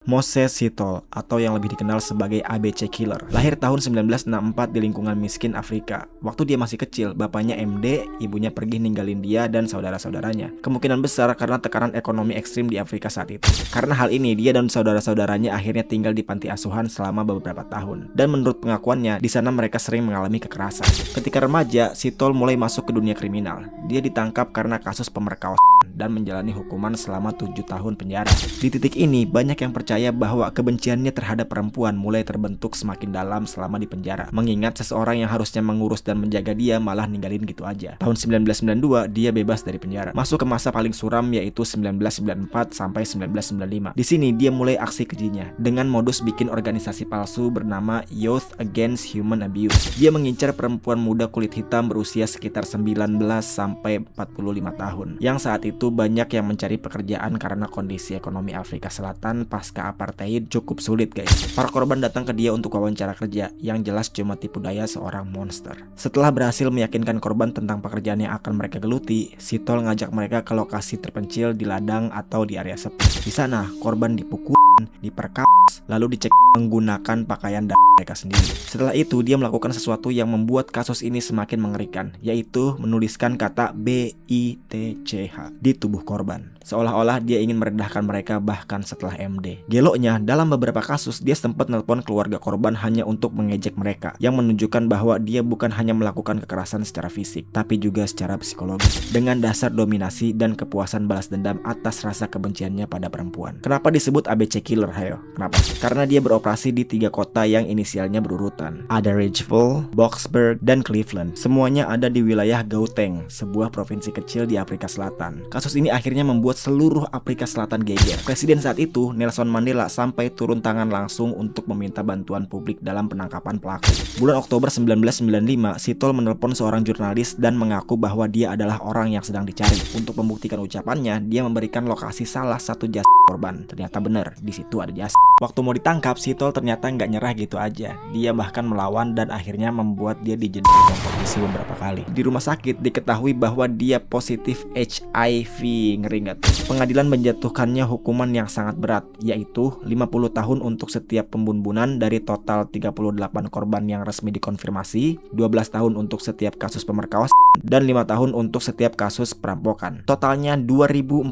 Moses Sitol atau yang lebih dikenal sebagai ABC Killer. Lahir tahun 1964 di lingkungan miskin Afrika. Waktu dia masih kecil, bapaknya MD, ibunya pergi ninggalin dia dan saudara-saudaranya. Kemungkinan besar karena tekanan ekonomi ekstrim di Afrika saat itu. Karena hal ini, dia dan saudara-saudaranya akhirnya tinggal di panti asuhan selama beberapa tahun. Dan menurut pengakuannya, di sana mereka sering mengalami kekerasan. Ketika remaja, Sitol mulai masuk ke dunia kriminal. Dia ditangkap karena kasus pemerkosaan dan menjalani hukuman selama 7 tahun penjara. Di titik ini, banyak yang percaya bahwa kebenciannya terhadap perempuan mulai terbentuk semakin dalam selama di penjara. Mengingat seseorang yang harusnya mengurus dan menjaga dia malah ninggalin gitu aja. Tahun 1992, dia bebas dari penjara. Masuk ke masa paling suram yaitu 1994 sampai 1995. Di sini dia mulai aksi kejinya dengan modus bikin organisasi palsu bernama Youth Against Human Abuse. Dia mengincar perempuan muda kulit hitam berusia sekitar 19 sampai 45 tahun. Yang saat itu banyak yang mencari pekerjaan karena kondisi ekonomi Afrika Selatan pasca apartheid cukup sulit guys. Para korban datang ke dia untuk wawancara kerja, yang jelas cuma tipu daya seorang monster. Setelah berhasil meyakinkan korban tentang pekerjaan yang akan mereka geluti, Sitol ngajak mereka ke lokasi terpencil di ladang atau di area sepi. Di sana, korban dipukul, diperkas, lalu dicek menggunakan pakaian dan mereka sendiri. Setelah itu, dia melakukan sesuatu yang membuat kasus ini semakin mengerikan, yaitu menuliskan kata BITCH di tubuh korban. Seolah-olah dia ingin merendahkan mereka bahkan setelah MD. Geloknya, dalam beberapa kasus dia sempat nelpon keluarga korban hanya untuk mengejek mereka, yang menunjukkan bahwa dia bukan hanya melakukan kekerasan secara fisik, tapi juga secara psikologis, dengan dasar dominasi dan kepuasan balas dendam atas rasa kebenciannya pada perempuan. Kenapa disebut ABC Killer, hayo? Kenapa? Karena dia beroperasi di 3 kota yang inisialnya berurutan. Ada Ridgeville, Boksburg, dan Cleveland. Semuanya ada di wilayah Gauteng, sebuah provinsi kecil di Afrika Selatan. Kasus ini akhirnya membuat seluruh Afrika Selatan geger. Presiden saat itu, Nelson Mandela, sampai turun tangan langsung untuk meminta bantuan publik dalam penangkapan pelaku. Bulan Oktober 1995, Sitol menelpon seorang jurnalis dan mengaku bahwa dia adalah orang yang sedang dicari. Untuk membuktikan ucapannya, dia memberikan lokasi salah satu jasad korban. Ternyata benar, di situ ada jasad. Waktu mau ditangkap, Sitol ternyata nggak nyerah gitu aja. Dia bahkan melawan dan akhirnya membuat dia dijebak kompetisi beberapa kali. Di rumah sakit diketahui bahwa dia positif HIV. Ngeri nggak tuh? Pengadilan menjatuhkannya hukuman yang sangat berat, yaitu 50 tahun untuk setiap pembunuhan dari total 38 korban yang resmi dikonfirmasi, 12 tahun untuk setiap kasus pemerkosaan, dan 5 tahun untuk setiap kasus perampokan. Totalnya 2.410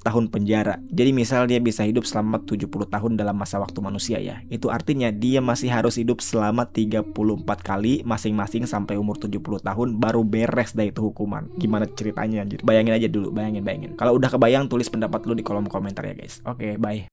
tahun penjara. Jadi misal dia bisa hidup selama 70 tahun dalam masa waktu manusia ya. Itu artinya dia masih harus hidup selama 34 kali masing-masing sampai umur 70 tahun baru beres dah itu hukuman. Gimana ceritanya anjir? Bayangin aja dulu, bayangin. Kalau udah kebayang, tulis pendapat lu di kolom komentar ya guys. Oke, bye.